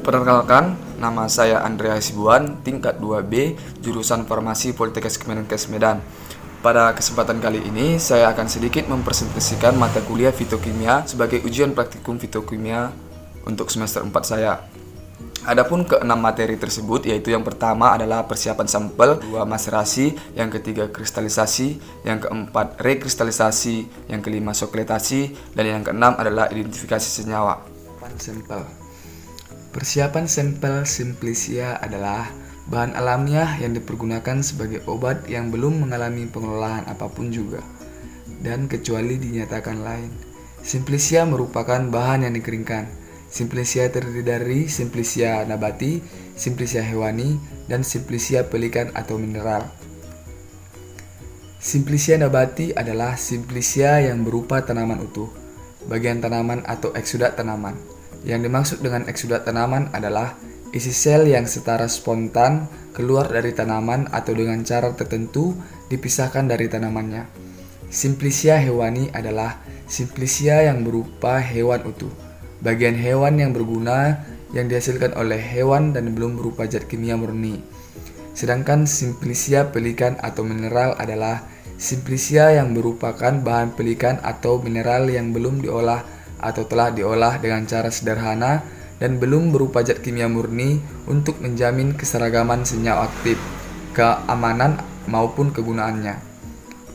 Perkenalkan, nama saya Andrea Hasibuan, tingkat 2B, jurusan Farmasi Politeknik Kemenkes Medan. Pada kesempatan kali ini, saya akan sedikit mempresentasikan mata kuliah fitokimia sebagai ujian praktikum fitokimia untuk semester 4 saya. Adapun keenam materi tersebut, yaitu yang pertama adalah persiapan sampel, dua maserasi, yang ketiga kristalisasi, yang keempat rekristalisasi, yang kelima sokletasi, dan yang keenam adalah identifikasi senyawa. Sampel. Persiapan sampel simplicia adalah bahan alamiah yang dipergunakan sebagai obat yang belum mengalami pengolahan apapun juga, dan kecuali dinyatakan lain. Simplicia merupakan bahan yang dikeringkan. Simplicia terdiri dari simplicia nabati, simplicia hewani, dan simplicia pelikan atau mineral. Simplicia nabati adalah simplicia yang berupa tanaman utuh, bagian tanaman atau eksudat tanaman. Yang dimaksud dengan eksudat tanaman adalah isi sel yang secara spontan keluar dari tanaman atau dengan cara tertentu dipisahkan dari tanamannya. Simplicia hewani adalah simplicia yang berupa hewan utuh, bagian hewan yang berguna yang dihasilkan oleh hewan dan belum berupa zat kimia murni. Sedangkan simplicia pelikan atau mineral adalah simplicia yang merupakan bahan pelikan atau mineral yang belum diolah atau telah diolah dengan cara sederhana dan belum berupa zat kimia murni untuk menjamin keseragaman senyawa aktif, keamanan maupun kegunaannya.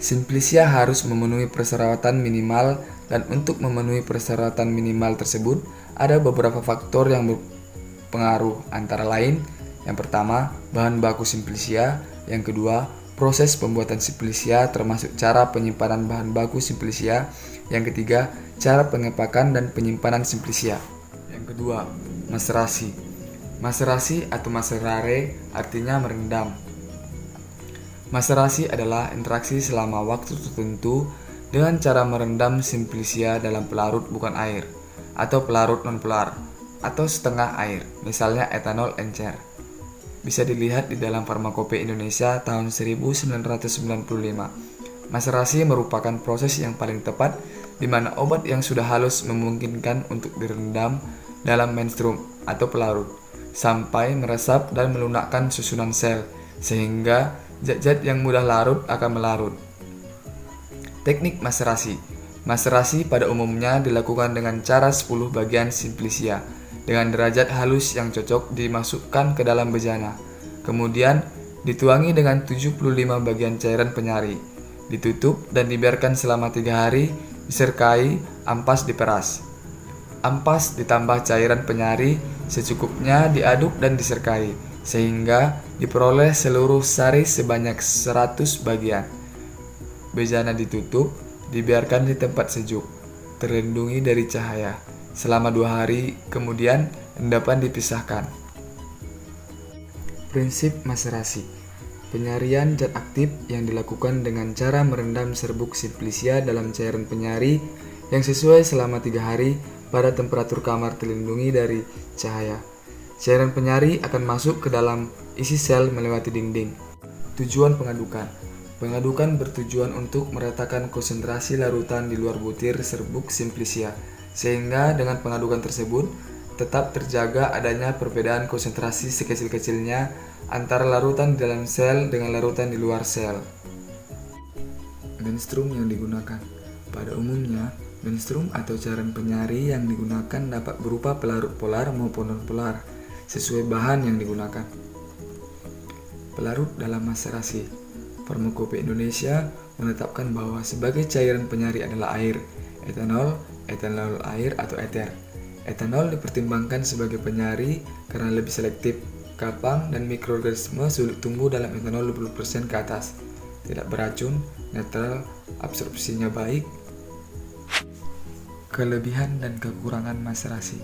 Simplicia harus memenuhi persyaratan minimal, dan untuk memenuhi persyaratan minimal tersebut ada beberapa faktor yang berpengaruh, antara lain yang pertama, bahan baku simplicia, yang kedua, proses pembuatan simplicia termasuk cara penyimpanan bahan baku simplicia, yang ketiga, cara pengepakan dan penyimpanan simplicia. Yang kedua, maserasi. Maserasi atau maserare artinya merendam. Maserasi adalah interaksi selama waktu tertentu dengan cara merendam simplicia dalam pelarut bukan air, atau pelarut non-polar, atau setengah air, misalnya etanol encer. Bisa dilihat di dalam Farmakope Indonesia tahun 1995. Maserasi merupakan proses yang paling tepat di mana obat yang sudah halus memungkinkan untuk direndam dalam menstrum atau pelarut sampai meresap dan melunakkan susunan sel, sehingga zat-zat yang mudah larut akan melarut. Teknik maserasi. Maserasi pada umumnya dilakukan dengan cara 10 bagian simplicia dengan derajat halus yang cocok dimasukkan ke dalam bejana. Kemudian dituangi dengan 75 bagian cairan penyari, ditutup dan dibiarkan selama 3 hari, disertai, ampas diperas. Ampas ditambah cairan penyari secukupnya diaduk dan diserkai, sehingga diperoleh seluruh sari sebanyak 100 bagian. Bejana ditutup, dibiarkan di tempat sejuk, terlindungi dari cahaya, selama 2 hari, kemudian endapan dipisahkan. Prinsip maserasi. Penyarian zat aktif yang dilakukan dengan cara merendam serbuk simplicia dalam cairan penyari yang sesuai selama 3 hari pada temperatur kamar terlindungi dari cahaya. Cairan penyari akan masuk ke dalam isi sel melewati dinding. Tujuan pengadukan. Pengadukan bertujuan untuk meratakan konsentrasi larutan di luar butir serbuk simplicia, sehingga dengan pengadukan tersebut tetap terjaga adanya perbedaan konsentrasi sekecil-kecilnya antara larutan di dalam sel dengan larutan di luar sel. Menstrum yang digunakan. Pada umumnya, menstrum atau cairan penyari yang digunakan dapat berupa pelarut polar maupun non-polar, sesuai bahan yang digunakan. Pelarut dalam maserasi. Farmakope Indonesia menetapkan bahwa sebagai cairan penyari adalah air, etanol, etanol air atau eter. Etanol dipertimbangkan sebagai penyari karena lebih selektif, kapang dan mikroorganisme sulit tumbuh dalam etanol 20% ke atas, tidak beracun, netral, absorpsinya baik. Kelebihan dan kekurangan maserasi.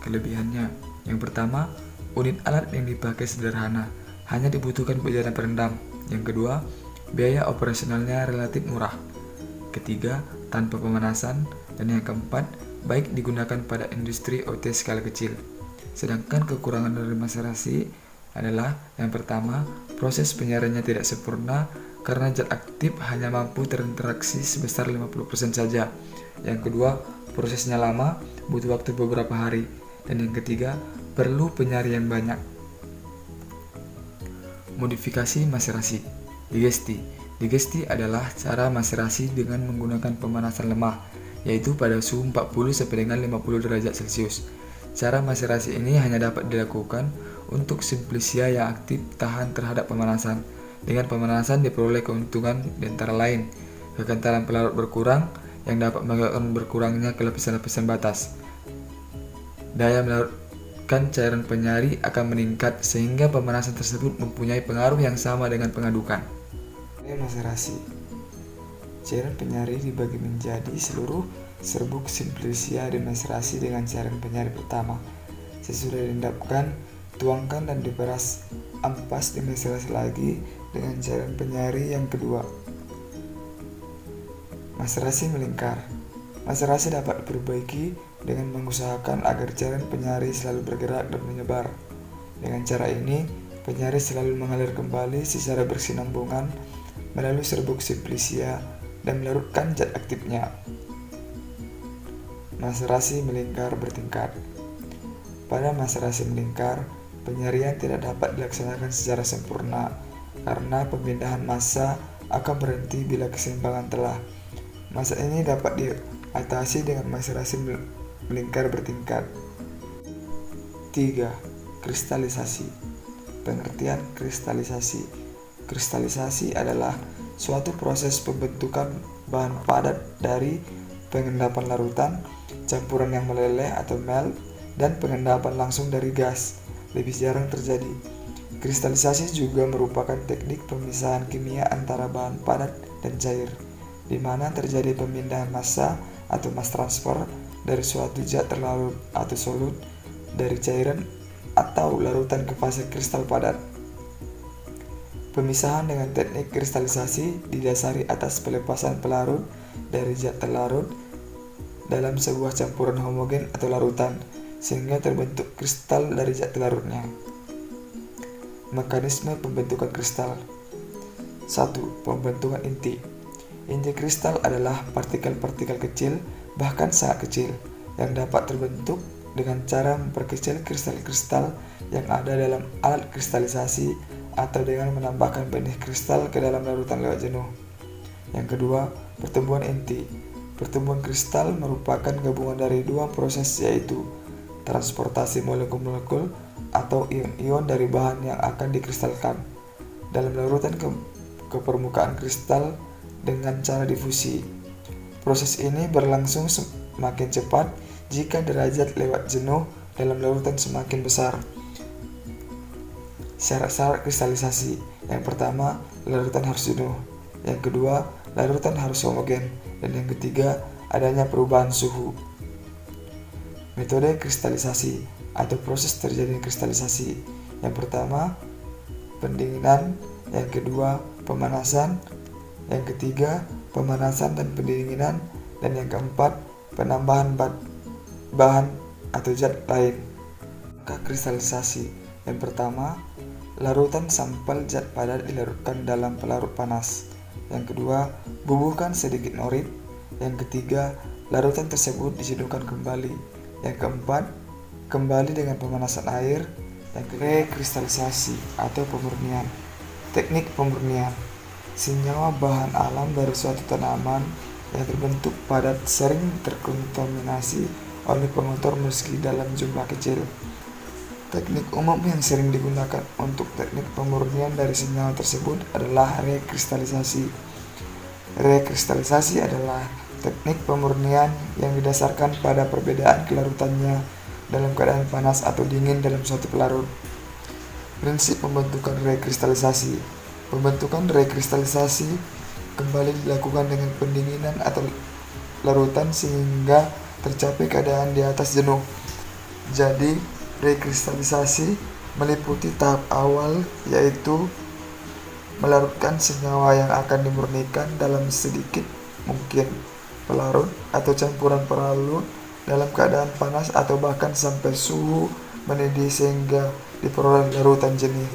Kelebihannya, yang pertama, unit alat yang dipakai sederhana, hanya dibutuhkan bejana perendam. Yang kedua, biaya operasionalnya relatif murah. Ketiga, tanpa pemanasan. Dan yang keempat, baik digunakan pada industri OT skala kecil. Sedangkan kekurangan dari maserasi adalah yang pertama, proses penyariannya tidak sempurna karena zat aktif hanya mampu terinteraksi sebesar 50% saja. Yang kedua, prosesnya lama, butuh waktu beberapa hari. Dan yang ketiga, perlu penyarian banyak. Modifikasi maserasi. Digesti. Digesti adalah cara maserasi dengan menggunakan pemanasan lemah, yaitu pada suhu 40 sampai dengan 50 derajat Celcius. Cara maserasi ini hanya dapat dilakukan untuk Simplicia yang aktif tahan terhadap pemanasan. Dengan pemanasan diperoleh keuntungan di antara lain kekentalan pelarut berkurang yang dapat menyebabkan berkurangnya kelapisan-lapisan batas. Daya melarutkan cairan penyari akan meningkat sehingga pemanasan tersebut mempunyai pengaruh yang sama dengan pengadukan. Maserasi. Cairan penyari dibagi menjadi seluruh serbuk Simplicia dimaserasi dengan cairan penyari pertama. Sesudah diendapkan, tuangkan dan diperas. Ampas dimaserasi lagi dengan cairan penyari yang kedua. Maserasi melingkar. Maserasi dapat diperbaiki dengan mengusahakan agar cairan penyari selalu bergerak dan menyebar. Dengan cara ini, penyari selalu mengalir kembali secara bersinambungan melalui serbuk Simplicia dan melarutkan zat aktifnya. Maserasi melingkar bertingkat. Pada maserasi melingkar, penyarian tidak dapat dilaksanakan secara sempurna karena pemindahan massa akan berhenti bila keseimbangan telah. Massa ini dapat diatasi dengan maserasi melingkar bertingkat. 3. Kristalisasi. Pengertian kristalisasi. Kristalisasi adalah suatu proses pembentukan bahan padat dari pengendapan larutan, campuran yang meleleh atau melt, dan pengendapan langsung dari gas. Lebih jarang terjadi. Kristalisasi juga merupakan teknik pemisahan kimia antara bahan padat dan cair, di mana terjadi pemindahan massa atau mass transfer dari suatu zat terlarut atau solut dari cairan atau larutan ke fase kristal padat. Pemisahan dengan teknik kristalisasi didasari atas pelepasan pelarut dari zat terlarut dalam sebuah campuran homogen atau larutan, sehingga terbentuk kristal dari zat terlarutnya. Mekanisme pembentukan kristal. 1. Pembentukan inti. Inti kristal adalah partikel-partikel kecil, bahkan sangat kecil, yang dapat terbentuk dengan cara memperkecil kristal-kristal yang ada dalam alat kristalisasi atau dengan menambahkan benih kristal ke dalam larutan lewat jenuh. Yang kedua, pertumbuhan inti. Pertumbuhan kristal merupakan gabungan dari dua proses, yaitu transportasi molekul-molekul atau ion-ion dari bahan yang akan dikristalkan dalam larutan ke permukaan kristal dengan cara difusi. Proses ini berlangsung semakin cepat jika derajat lewat jenuh dalam larutan semakin besar. Syarat-syarat kristalisasi. Yang pertama, larutan harus jenuh. Yang kedua, larutan harus homogen. Dan yang ketiga, adanya perubahan suhu. Metode kristalisasi atau proses terjadinya kristalisasi. Yang pertama, pendinginan. Yang kedua, pemanasan. Yang ketiga, pemanasan dan pendinginan. Dan yang keempat, penambahan bahan atau zat lain. Langkah kristalisasi. Yang pertama, larutan sampel zat padat dilarutkan dalam pelarut panas. Yang kedua, bubuhkan sedikit norit. Yang ketiga, larutan tersebut dijenuhkan kembali. Yang keempat, kembali dengan pemanasan air. Yang kedua, kristalisasi atau pemurnian. Teknik pemurnian. Senyawa bahan alam dari suatu tanaman yang terbentuk padat sering terkontaminasi oleh pengotor meski dalam jumlah kecil. Teknik umum yang sering digunakan untuk teknik pemurnian dari senyawa tersebut adalah rekristalisasi. Rekristalisasi adalah teknik pemurnian yang didasarkan pada perbedaan kelarutannya dalam keadaan panas atau dingin dalam suatu pelarut. Prinsip pembentukan rekristalisasi. Pembentukan rekristalisasi kembali dilakukan dengan pendinginan atau larutan sehingga tercapai keadaan di atas jenuh. Jadi, rekristalisasi meliputi tahap awal, yaitu melarutkan senyawa yang akan dimurnikan dalam sedikit mungkin pelarut atau campuran pelarut dalam keadaan panas atau bahkan sampai suhu mendidih sehingga diperoleh larutan jernih.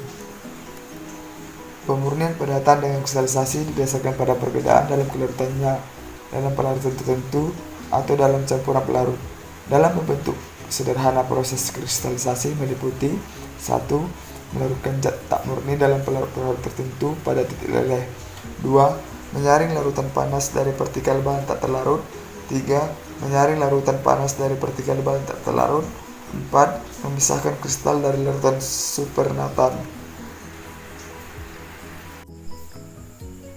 Pemurnian padatan dengan kristalisasi didasarkan pada perbedaan dalam kelarutannya dalam pelarutan tertentu atau dalam campuran pelarut. Dalam membentuk sederhana proses kristalisasi meliputi 1. Melarutkan zat tak murni dalam pelarut-pelarut tertentu pada titik leleh. 2. Menyaring larutan panas dari partikel bahan tak terlarut. 3. Menyaring larutan panas dari partikel bahan tak terlarut. 4. Memisahkan kristal dari larutan supernatant.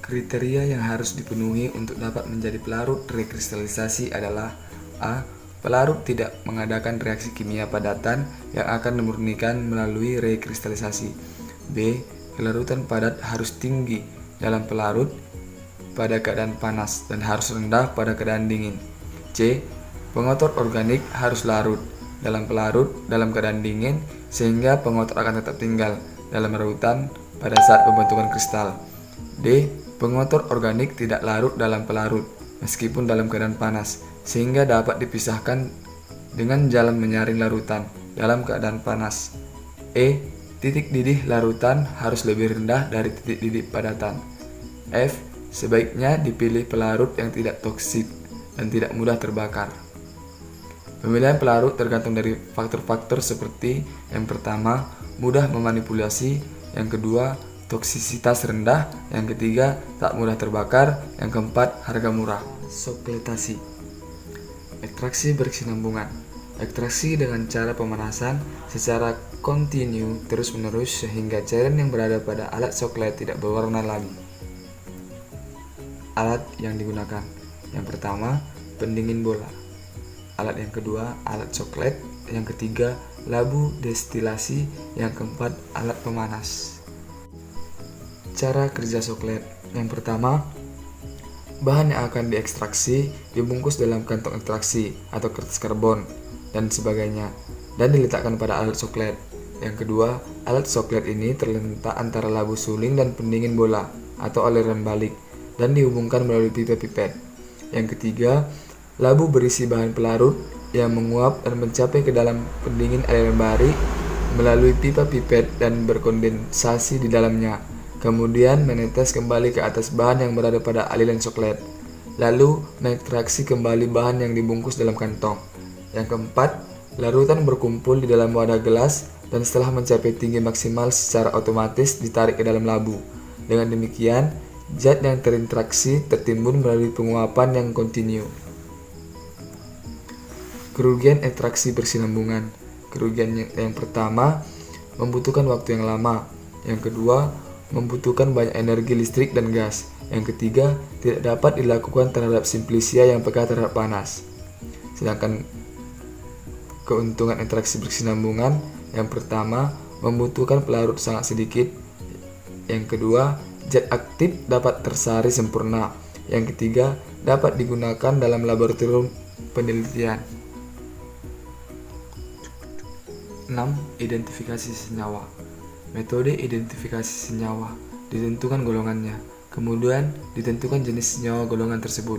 Kriteria yang harus dipenuhi untuk dapat menjadi pelarut rekristalisasi adalah: A. Pelarut tidak mengadakan reaksi kimia padatan yang akan memurnikan melalui rekristalisasi. B. Kelarutan padat harus tinggi dalam pelarut pada keadaan panas dan harus rendah pada keadaan dingin. C. Pengotor organik harus larut dalam pelarut dalam keadaan dingin sehingga pengotor akan tetap tinggal dalam larutan pada saat pembentukan kristal. D. Pengotor organik tidak larut dalam pelarut meskipun dalam keadaan panas, sehingga dapat dipisahkan dengan jalan menyaring larutan dalam keadaan panas. E. Titik didih larutan harus lebih rendah dari titik didih padatan. F. Sebaiknya dipilih pelarut yang tidak toksik dan tidak mudah terbakar. Pemilihan pelarut tergantung dari faktor-faktor seperti: yang pertama, mudah memanipulasi; yang kedua, toksisitas rendah; yang ketiga, tak mudah terbakar; yang keempat, harga murah. Sokletasi. Ekstraksi berkesinambungan. Ekstraksi dengan cara pemanasan secara kontinu terus-menerus sehingga cairan yang berada pada alat soklet tidak berwarna lagi. Alat yang digunakan: yang pertama, pendingin bola; alat yang kedua, alat soklet; yang ketiga, labu destilasi; yang keempat, alat pemanas. Cara kerja soklet. Yang pertama, bahan yang akan diekstraksi dibungkus dalam kantong ekstraksi atau kertas karbon dan sebagainya dan diletakkan pada alat soklet. Yang kedua, alat soklet ini terletak antara labu suling dan pendingin bola atau aliran balik dan dihubungkan melalui pipa pipet. Yang ketiga, labu berisi bahan pelarut yang menguap dan mencapai ke dalam pendingin aliran balik melalui pipa pipet dan berkondensasi di dalamnya. Kemudian menetes kembali ke atas bahan yang berada pada aliran soklet, lalu mengekstraksi kembali bahan yang dibungkus dalam kantong. Yang keempat, larutan berkumpul di dalam wadah gelas dan setelah mencapai tinggi maksimal secara otomatis ditarik ke dalam labu. Dengan demikian, zat yang terinteraksi tertimbun melalui penguapan yang kontinu. Kerugian ekstraksi berkesinambungan. Kerugian yang pertama, membutuhkan waktu yang lama; yang kedua, membutuhkan banyak energi listrik dan gas; yang ketiga, tidak dapat dilakukan terhadap simplisia yang peka terhadap panas. Sedangkan keuntungan interaksi berkesinambungan: yang pertama, membutuhkan pelarut sangat sedikit; yang kedua, zat aktif dapat tersari sempurna; yang ketiga, dapat digunakan dalam laboratorium penelitian. 6. Identifikasi senyawa. Metode identifikasi senyawa: ditentukan golongannya, kemudian ditentukan jenis senyawa golongan tersebut.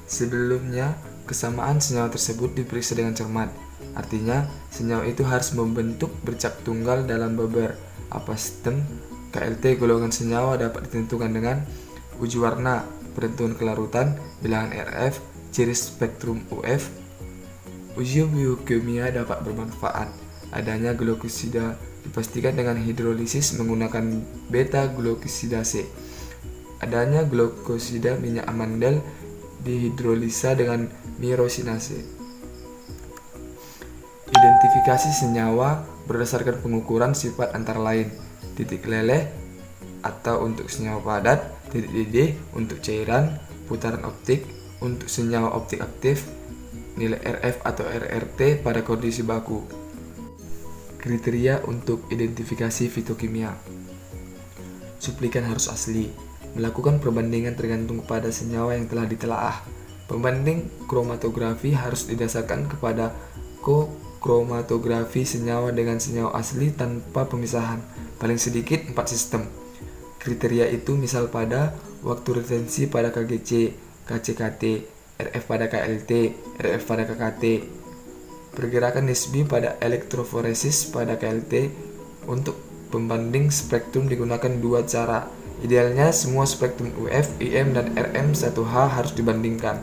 Sebelumnya, kesamaan senyawa tersebut diperiksa dengan cermat. Artinya, senyawa itu harus membentuk bercak tunggal dalam beberapa sistem. KLT golongan senyawa dapat ditentukan dengan uji warna, penentuan kelarutan, bilangan RF, ciri spektrum UF. Uji biokimia dapat bermanfaat. Adanya glukosida dipastikan dengan hidrolisis menggunakan beta-glukosidase. Adanya glukosida minyak amandel dihidrolisa dengan mirosinase. Identifikasi senyawa berdasarkan pengukuran sifat antara lain: titik leleh atau untuk senyawa padat, titik didih untuk cairan, putaran optik untuk senyawa optik aktif, nilai RF atau RRT pada kondisi baku. Kriteria untuk identifikasi fitokimia. Suplikan harus asli. Melakukan perbandingan tergantung kepada senyawa yang telah ditelaah. Pembanding kromatografi harus didasarkan kepada ko-kromatografi senyawa dengan senyawa asli tanpa pemisahan, paling sedikit 4 sistem. Kriteria itu misal pada waktu retensi pada KGC, KCKT, RF pada KLT, RF pada KKT. Pergerakan nisbi pada elektroforesis pada KLT. Untuk pembanding spektrum digunakan 2 cara. Idealnya semua spektrum UF, IM, dan RM1H harus dibandingkan.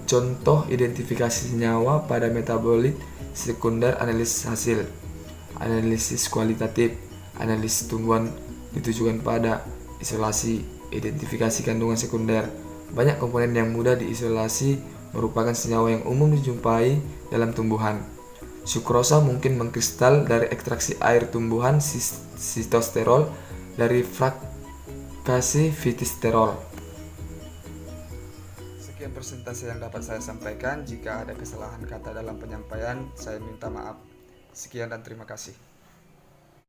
Contoh identifikasi senyawa pada metabolit sekunder, analisis hasil, analisis kualitatif, analisis tumbuhan ditujukan pada isolasi, identifikasi kandungan sekunder. Banyak komponen yang mudah diisolasi merupakan senyawa yang umum dijumpai dalam tumbuhan. Sukrosa mungkin mengkristal dari ekstraksi air tumbuhan, sitosterol dari fraktasi fitisterol. Sekian persentase yang dapat saya sampaikan. Jika ada kesalahan kata dalam penyampaian, saya minta maaf. Sekian dan terima kasih.